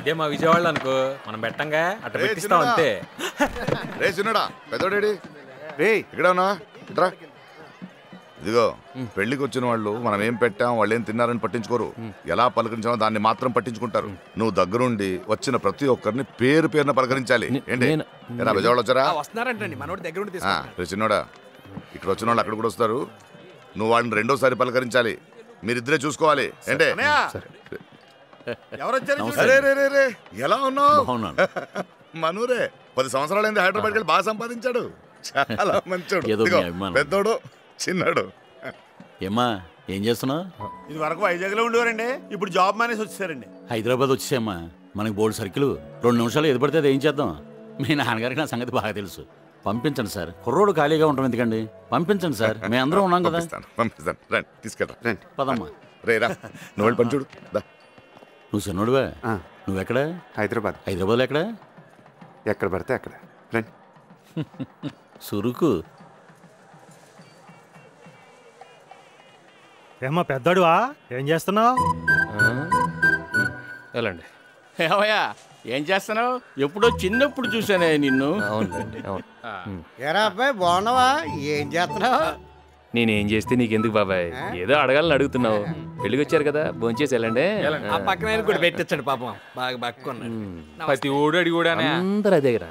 ఇదే మా విజయవాడలో అనుకో మనం పెట్టంగా అట్ట పెట్టిస్తాం అంతే. రే చిన్నడా పెద్దోడేడి రే ఇక్కడ ఉన్నా ఇట్రా. ఇదిగో పెళ్లికి వచ్చిన వాళ్ళు మనం ఏం పెట్టాం వాళ్ళు ఏం తిన్నారని పట్టించుకోరు, ఎలా పలకరించామో దాన్ని మాత్రం పట్టించుకుంటారు. నువ్వు దగ్గరుండి వచ్చిన ప్రతి ఒక్కరిని పేరు పేరున పలకరించాలి. ఏంటి ఎలా విజయవాడ వచ్చారా? రే చిన్నోడా ఇక్కడ వచ్చిన వాళ్ళు అక్కడ కూడా వస్తారు, నువ్వు వాళ్ళని రెండోసారి పలకరించాలి. మీరిద్దరే చూసుకోవాలి. ఏంటే ఎలా ఉన్నావు? మనూరే 10 సంవత్సరాలైంది హైదరాబాద్కి వెళ్ళి బాగా సంపాదించాడు. చాలా మంచోడు, పెద్దోడు చిన్నాడు. ఏమ్మా ఏం చేస్తున్నావు? ఇది వరకు వైజాగ్ లో ఉండేవారండి, ఇప్పుడు జాబ్ మానేసి వచ్చేసారండి. హైదరాబాద్ వచ్చేసామ్మా, మనకి బోర్డు సర్కిల్ 2 నిమిషాలు ఎది పడితే అది ఏం చేద్దాం. మీ నాన్నగారికి నా సంగతి బాగా తెలుసు. పంపించండి సార్, కుర్రోడు ఖాళీగా ఉంటాం ఎందుకండి, పంపించండి సార్, మేము అందరం ఉన్నాం కదా. పంపిస్తాను రండి, తీసుకెళ్తా రండి. పదమ్మా. రేరా నువ్వు వెళ్ళి పని చూడు. నువ్వు చిన్నోడువా? నువ్వెక్కడ? హైదరాబాద్. హైదరాబాద్లో ఎక్కడ? ఎక్కడ పడితే అక్కడ రండి. సురుకు. ఏమ్మా పెద్దోడువా, ఏం చేస్తున్నావు? వెళ్ళండి. ఏమయ్యా ఏం చేస్తున్నావు? ఎప్పుడో చిన్నప్పుడు చూసానే నిన్ను. అవునండి అవును. ఎరా అబ్బాయి బాగున్నావా? ఏం చేస్తున్నావు? నేనేం చేస్తే నీకెందుకు బాబాయ్, ఏదో అడగాలని అడుగుతున్నావు. పెళ్ళికి వచ్చారు కదా, భోంచేసి వెళ్ళండి. ఆ పక్కన కూడా పెట్టించండి పాపం, బాగా బక్కున్నాడు. ప్రతి ఊడు అడిగి కూడా అందరూ అదే కదా.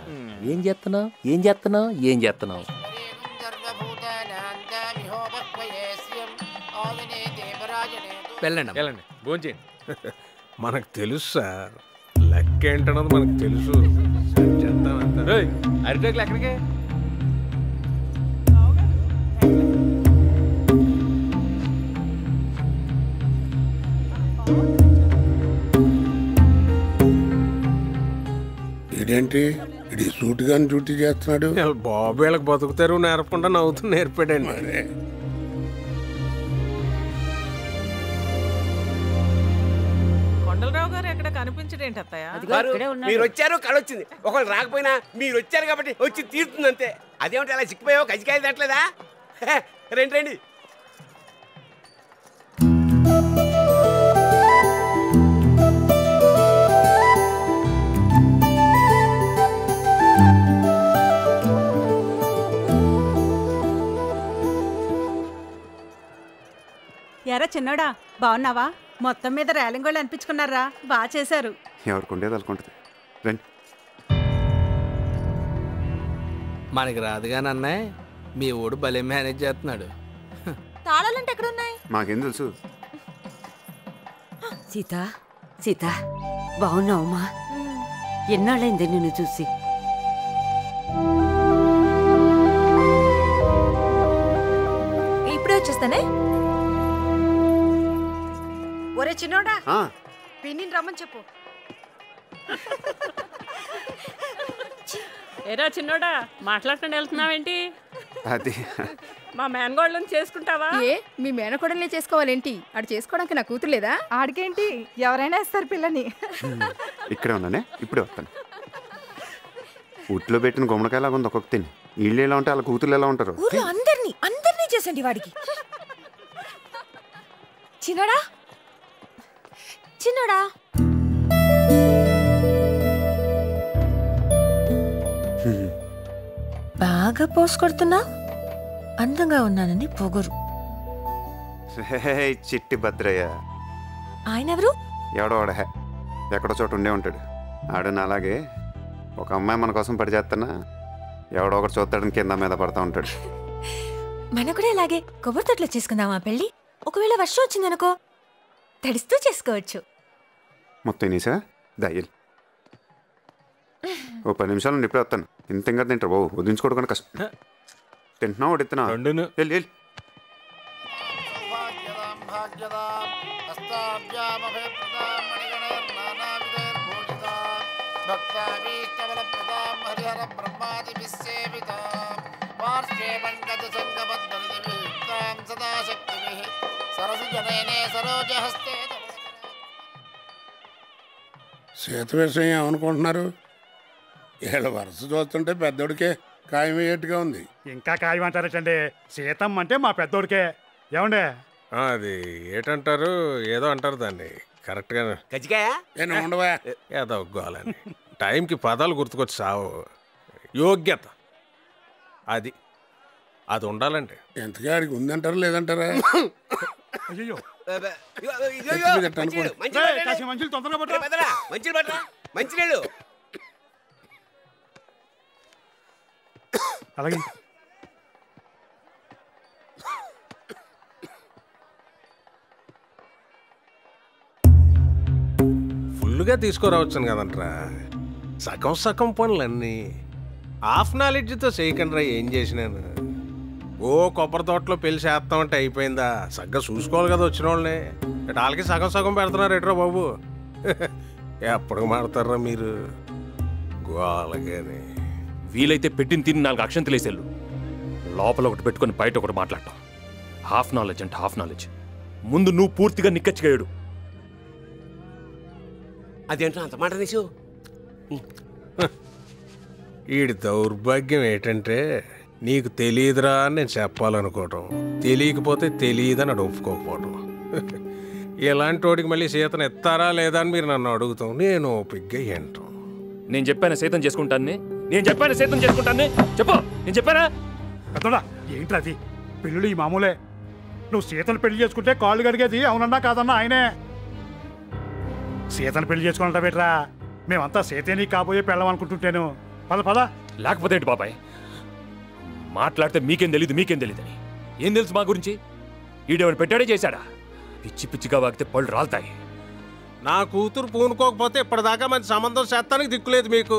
ఏం చేస్తున్నావు ఏం చేస్తున్నావు ఏం చేస్తున్నావు? వెళ్ళండి వెళ్ళండి భోంచేయండి. మనకు తెలుసు సార్, లెక్క ఏంటన్నది మనకు తెలుసు. అరిటాకులు ఎక్కడికి? ఇదేంటి ఇది సూట్ గాని డ్యూటీ చేస్తున్నాడు? బాబు వీళ్ళకి బతుకుతారు నేర్పకుండా నవ్వుతూ నేర్పాడండి. కొండలరావు గారు ఎక్కడ కనిపించడేంటి అత్తయ్య? మీరు వచ్చారు కళొచ్చింది, ఒకళ్ళు రాకపోయినా మీరు వచ్చారు కాబట్టి వచ్చి తీరుతుంది అంతే. అదేమిటి అలా చిక్కిపోయావు, కజికాయలు తట్టలేదా? రండి రండి. ఎరా చిన్నోడా బాగున్నావా? మొత్తం మీద రేలింగ్ వాళ్ళు అనిపించుకున్నారా? బాగా చేశారు. ఎవరికి ఉండేది అనుకుంటుంది. రండి. మనకి రాదు కానీ అన్నయ్య, మీ ఊడు భలే మేనేజ్ చేస్తున్నాడు. తాళాలంటే ఎక్కడున్నాయి? మాకేం తెలుసు. సీత సీత బాగున్నావమ్మా? ఎన్నాళ్ళైంది నిన్ను చూసి. ఇప్పుడే వచ్చేస్తానే. ఒరే చిన్నోడా, పిన్నిని రమ్మని చెప్పు. ఏరా చిన్నోడా, మాట్లాడకుండా వెళ్తున్నావేంటి? అది మా మేనగోళ్ళని చేసుకుంటావా? ఏ మీ మేనకోడల్ని చేసుకోవాలేంటి? ఆడు చేసుకోవడానికి నా కూతురు లేదా? ఆడికేంటి, ఎవరైనా ఇస్తారు పిల్లని. ఇక్కడే ఉన్నానే, ఇప్పుడే వస్తాను. ఉట్లో పెట్టిన గుమ్మడికాయలాగా ఉంది ఒక్కొక్క తిని. వీళ్ళు ఎలా ఉంటే వాళ్ళ కూతురు ఎలా ఉంటారు? అందరినీ చేసండి వాడికి. చిన్నోడా చిన్నోడా, బాగా పోసుకొడుతున్నా. అందంగా ఉన్నానని పొగరు. చిట్టి భద్రయ్య. ఆయన ఎవరు? ఎవడో ఎక్కడో చోట ఉండే ఉంటాడు. ఆడని అలాగే ఒక అమ్మాయి మన కోసం పడి చేస్తున్నా ఎవడో ఒకటి చూస్తాడని కింద మీద పడతా ఉంటాడు. మన కూడా ఇలాగే కొబ్బరి తొట్లో చేసుకుందామా పెళ్ళి? ఒకవేళ వర్షం వచ్చిందనుకో తడిస్తూ చేసుకోవచ్చు. మొత్తం నీసా దయ్యలు. ఓ 10 నిమిషాలు నుండి ఇప్పుడే వస్తాను. ఇంత ఇంకా తింటారు బాబు, వదిలించుకోవడం కానీ కష్టం. తింటున్నావు వడిస్తున్నా వెళ్ళి. సీత విషయం ఏమనుకుంటున్నారు? వీళ్ళ వరుస చూస్తుంటే పెద్దోడికే ఖాయమయ్యేట్టుగా ఉంది. ఇంకా ఖాయమంటారటండి, సీతమ్మ అంటే మా పెద్దోడికే. ఏమండే అది ఏటంటారు, ఏదో అంటారు దాన్ని, కరెక్ట్గా కజ్జికాయ ఉండవా ఏదో గోలని టైంకి పదాలు గుర్తుకొచ్చి సావు యోగ్యత అది అది ఉండాలండి ఎంతగా ఆడికి ఉందంటారా లేదంటారా అయ్యో మంచినీళ్ళు పట్టరా మంచినీళ్ళు అలాగే ఫుల్గా తీసుకురావచ్చాను కదంట్రా సగం సగం పనులన్నీ హాఫ్ నాలెడ్జ్తో చేయకండి ఏం చేసినాను ఓ కొబ్బరి తోటలో పెళ్లి చేస్తామంటే అయిపోయిందా సగ్గా చూసుకోవాలి కదా వచ్చిన వాళ్ళని వాళ్ళకి సగం సగం పెడుతున్నారు ఎట్రా బాబు ఎప్పటికి మాడతారా మీరు గోలగాని వీలైతే పెట్టిన తిని 4 అక్షంతలు వేసేళ్ళు లోపల ఒకటి పెట్టుకొని బయట ఒకటి మాట్లాడటం హాఫ్ నాలెడ్జ్ అంటే హాఫ్ నాలెడ్జ్ ముందు నువ్వు పూర్తిగా నిక్కచ్చిగాడు అదేంటో అంత మాట తీసు వీడి దౌర్భాగ్యం ఏంటంటే నీకు తెలియదురా అని నేను చెప్పాలనుకోవటం తెలియకపోతే తెలియదని అడు ఒప్పుకోకపోవటం ఇలాంటి వాడికి మళ్ళీ సీతను ఎత్తారా లేదా అని మీరు నన్ను అడుగుతాం నేను ఓపిగ్గా ఏంటాం నేను చెప్పాను సైతం చేసుకుంటాను నేను చెప్పాను సైతం చేసుకుంటాను చెప్పు నేను చెప్పానా పెద్దోడా ఏంట్రా అది పెళ్ళిళ్ళు ఈ మామూలే నువ్వు సీతను పెళ్లి చేసుకుంటే కాళ్ళు కడిగేది అవునన్నా కాదన్నా ఆయనే సీతను పెళ్లి చేసుకుంటా బెట్రా మేమంతా సీతని కాబోయే పెళ్ళం అనుకుంటుంటాను పద పద లేకపోతే ఏంటి బాబాయ్ మాట్లాడితే మీకేం తెలీదని ఏం తెలుసు మా గురించి ఈడేవాడు పెట్టాడే చేశాడా పిచ్చి పిచ్చిగా వాగితే పళ్ళు రాలుతాయి నా కూతురు పూనుకోకపోతే ఇప్పటిదాకా మంచి సంబంధం చేస్తానికి దిక్కులేదు మీకు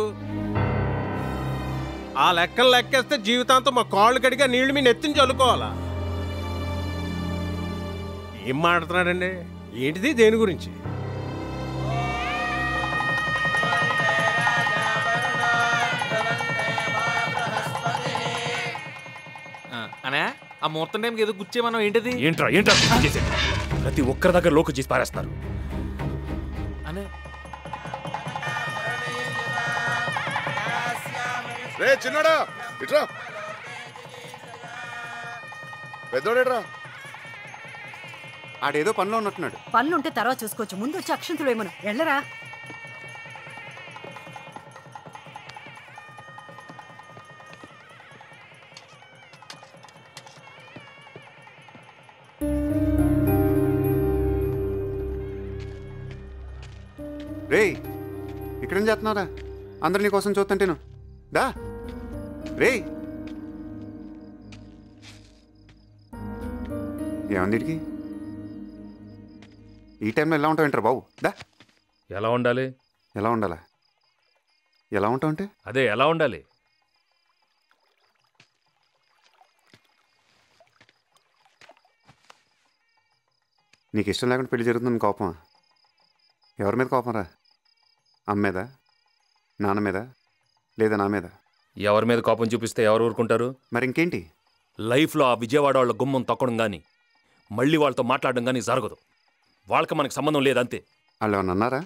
ఆ లెక్కలు లెక్కేస్తే జీవితాంతం మా కాళ్ళు కడిగా నీళ్లు మీ నెత్తిని చల్లుకోవాలా ఏం మాట్లాడుతున్నాడండి ఏంటిది దేని గురించి అనే ఆ ముహూర్తం టైంకి ఏదో గుచ్చేమన్నావు ఏంటిది ఏంట్రా చేసేది ప్రతి ఒక్కరి దగ్గర లోకు చేసి పారేస్తున్నారు అనే రే చిన్నడా ఇట్రా పెద్దోడేట్రా ఆడేదో పనిలో ఉన్నట్టున్నాడు పనులుంటే తర్వాత చూసుకోవచ్చు ముందు వచ్చి అక్షంతులు ఏమను వెళ్ళరా రేయ్ ఇక్కడేం చేస్తున్నారా అందరు నీ కోసం చూస్తుంటేను దా రేయ్ ఏమందిడికి ఈ టైంలో ఎలా ఉంటావు ఏంటారు బాబు దా ఎలా ఉండాలి ఎలా ఉండాలా ఎలా ఉంటావు అంటే అదే ఎలా ఉండాలి నీకు ఇష్టం లేకుండా పెళ్లి జరుగుతుంది కోపమా ఎవరి మీద కోపం రా అమ్మ మీద నాన్న మీద లేదా నా మీద ఎవరి మీద కోపం చూపిస్తే ఎవరు ఊరుకుంటారు మరి ఇంకేంటి లైఫ్లో ఆ విజయవాడ వాళ్ళ గుమ్మం తొక్కడం కానీ మళ్ళీ వాళ్ళతో మాట్లాడడం కానీ జరగదు వాళ్ళకి మనకు సంబంధం లేదంతే వాళ్ళు ఏమన్నా అన్నారా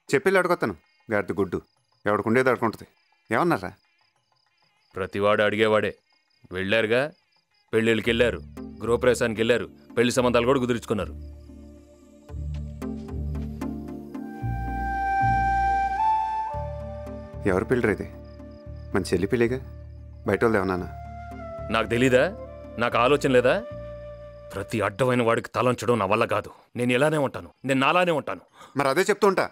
చెప్పి అడుగుతాను గాడిద గుడ్డు ఎవడికి ఉండేది అడుకుంటుంది ఏమన్నారా ప్రతివాడు అడిగేవాడే వెళ్ళారుగా పెళ్ళిళ్ళకి వెళ్ళారు గృహప్రవేశానికి వెళ్ళారు పెళ్లి సంబంధాలు కూడా కుదుర్చుకున్నారు ఎవరు పెళ్ళి ఇది మన చెల్లి పెళ్ళిగా బయట వాళ్ళు ఏమన్నా నాకు తెలీదా నాకు ఆలోచన లేదా ప్రతి అడ్డమైన వాడికి తలంచడం నా వల్ల కాదు నేను ఇలానే ఉంటాను నేను నాలానే ఉంటాను మరి అదే చెప్తూ ఉంటా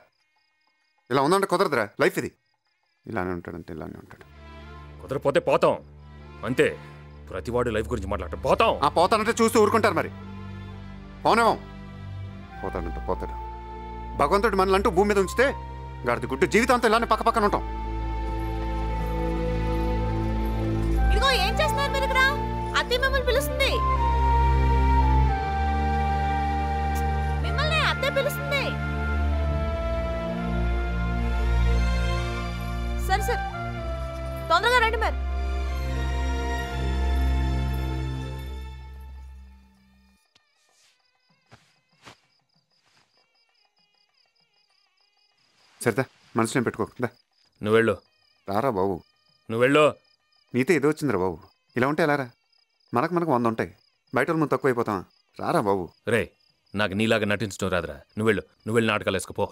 ఇలా ఉందంటే కుదరదురా లైఫ్ ఇది ఇలానే ఉంటాడంటే ఇలానే ఉంటాడు కుదరపోతే పోతాం అంతే ప్రతివాడు లైఫ్ గురించి మాట్లాడటం పోతాం ఆ పోతానంటే చూస్తూ ఊరుకుంటారు మరి పోనేమో పోతాడంటే పోతాడు భగవంతుడు మనలంటూ భూమి మీద ఉంచితే గాడిద గుడ్డు జీవితాంతం ఇలానే పక్క పక్కన ఉంటాం ఇదిగో ఏం చేస్తున్నారు మీరు ఇక్కడ అత్తయ్య మిమ్మల్ని పిలుస్తుంది మిమ్మల్ని అత్తయ్య పిలుస్తుంది సరే సరే తొందరగా రండి మరి సరేదా మనసులో పెట్టుకోకుండా నువ్వు వెళ్ళు రారా బాబు నువ్వు వెళ్ళు నీతో ఏదో వచ్చిందిరా బాబు ఇలా ఉంటే ఎలా రా మనకు 100 ఉంటాయి బయట వాళ్ళు ముందు తక్కువ అయిపోతావా రారా బాబు రే నాకు నీలాగా నటించడం రాదురా. నువ్వు వెళ్ళి నాటకాలు వేసుకుపో.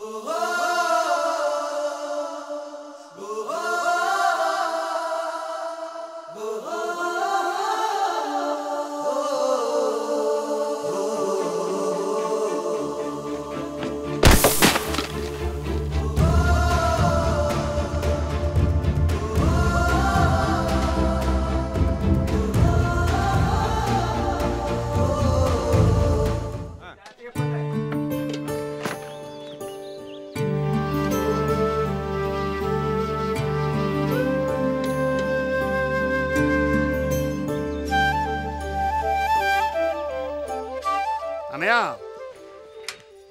అన్నయ్య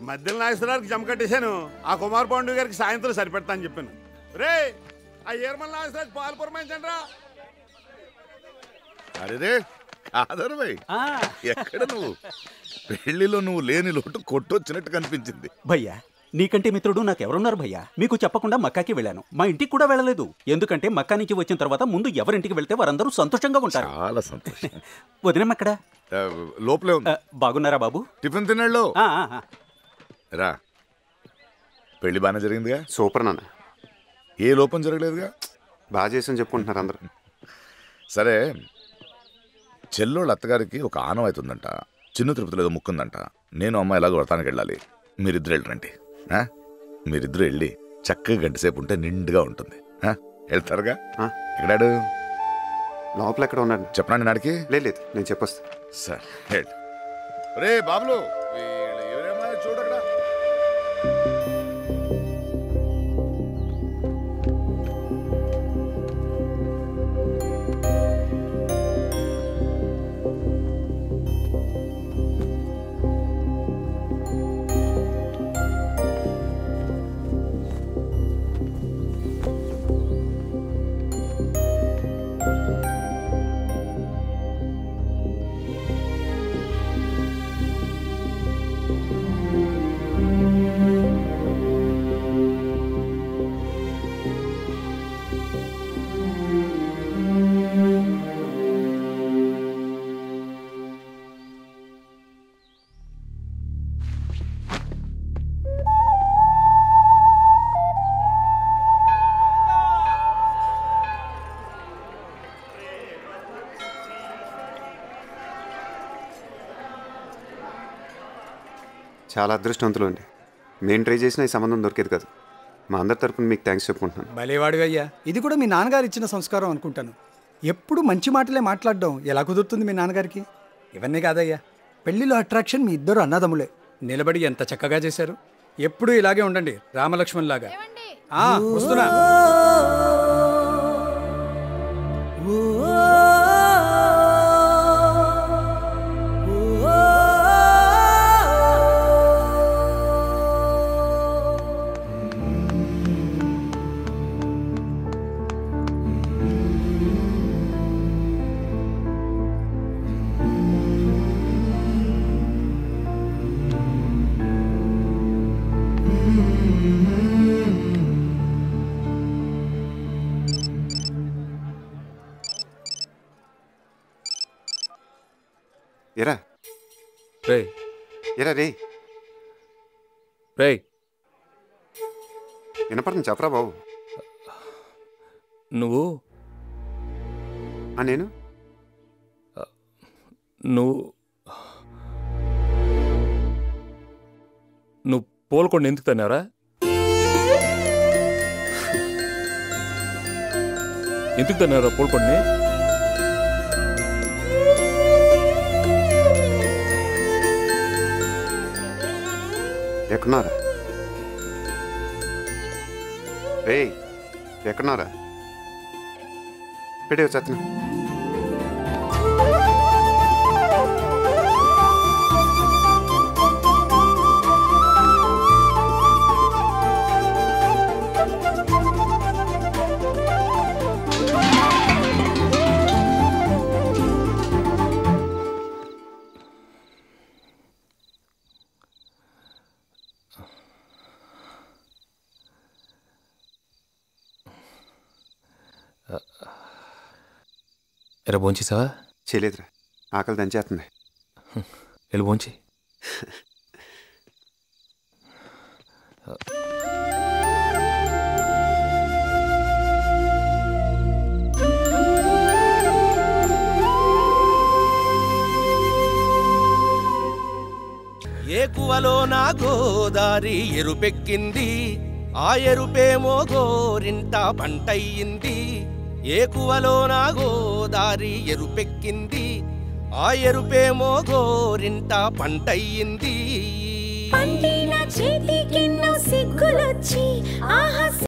మధ్యలో నాగేశ్వరరావుకి జమ కట్టేశాను. ఆ కుమార్ పాండు గారికి సాయంత్రం సరిపెడతా అని చెప్పాను. రే ఆ ఏర్మల్ నాగేశ్వరరావు పాలు పురమాయించండి రా. అరే కాదరు భయ్, ఎక్కడ నువ్వు? పెళ్లిలో నువ్వు లేని లోటు కొట్టొచ్చినట్టు కనిపించింది. భయ్యా నీకంటే మిత్రుడు నాకెవరున్నారు భయ్యా? మీకు చెప్పకుండా మక్కాకి వెళ్ళాను. మా ఇంటికి కూడా వెళ్ళలేదు. ఎందుకంటే మక్కా నుంచి వచ్చిన తర్వాత ముందు ఎవరింటికి వెళ్తే వారందరూ సంతోషంగా ఉంటారు. చాలా సంతోషం. వదిలేం అక్కడ లోపలే ఉంది. బాగున్నారా బాబు? టిఫిన్ తిన్నాళ్ళు రా. పెళ్లి బాగానే జరిగిందిగా? సూపర్ నాన్న. ఏ లోపం జరగలేదుగా? బాగా చేసి చెప్పుకుంటున్నారు అందరూ. సరే, చెల్లోళ్ళ అత్తగారికి ఒక ఆనవాయితీ ఉందంట. చిన్న తిరుపతిలో ఏదో ముక్కుందంట. నేను అమ్మాయి ఎలాగో వ్రతానికి వెళ్ళాలి. మీరిద్దరు వెళ్ళరండి. మీరిద్దరు వెళ్ళి చక్కగా గంట సేపు ఉంటే నిండుగా ఉంటుంది. వెళ్తారుగా? ఎక్కడాడు? లోపల ఎక్కడ ఉన్నాడు చెప్పనా? నేను అడిగి లేదు, నేను చెప్పొస్తా. సరే రే బాబులు చూడక్కడ. చాలా అదృష్టవంతులు అండి. మేము ట్రై చేసిన ఈ సంబంధం దొరికేది కాదు. మా అందరి తరపున మీకు థ్యాంక్స్ చెప్పుకుంటున్నాను. భలేవాడు అయ్యా. ఇది కూడా మీ నాన్నగారు ఇచ్చిన సంస్కారం అనుకుంటాను. ఎప్పుడు మంచి మాటలే మాట్లాడడం ఎలా కుదురుతుంది మీ నాన్నగారికి? ఇవన్నీ కాదయ్యా, పెళ్లిలో అట్రాక్షన్ మీ ఇద్దరు అన్నదమ్ములే. నిలబడి ఎంత చక్కగా చేశారు. ఎప్పుడూ ఇలాగే ఉండండి, రామలక్ష్మణ్ లాగా. వస్తున్నా. ఎరా రే ఎరా రే రే వినపడుతుంది, చెప్పరా బాబు. నువ్వు నేను నువ్వు పోల్కొండ ఎందుకు తన్నారా? ఎందుకు తన్నారా పోల్కొండని? ఎక్కడున్నారా రే? ఎక్కడున్నారా? పెడే వచ్చేస్తున్నా. ఎరా భోంచేసావా? చేయలేదురా, ఆకలి దంచేస్తుంది. వెళ్ళి భోంచి. ఏకువలో నా గోదారి ఎరుపెక్కింది, ఆ ఎరుపేమో గోరింట పంటయ్యింది. ఏకువలో నా గోదారి ఎరుపెక్కింది, ఆ ఎరుపేమో గోరింట పంటయ్యింది. పండిన చేతికెన్నో సిగ్గులొచ్చి ఆహా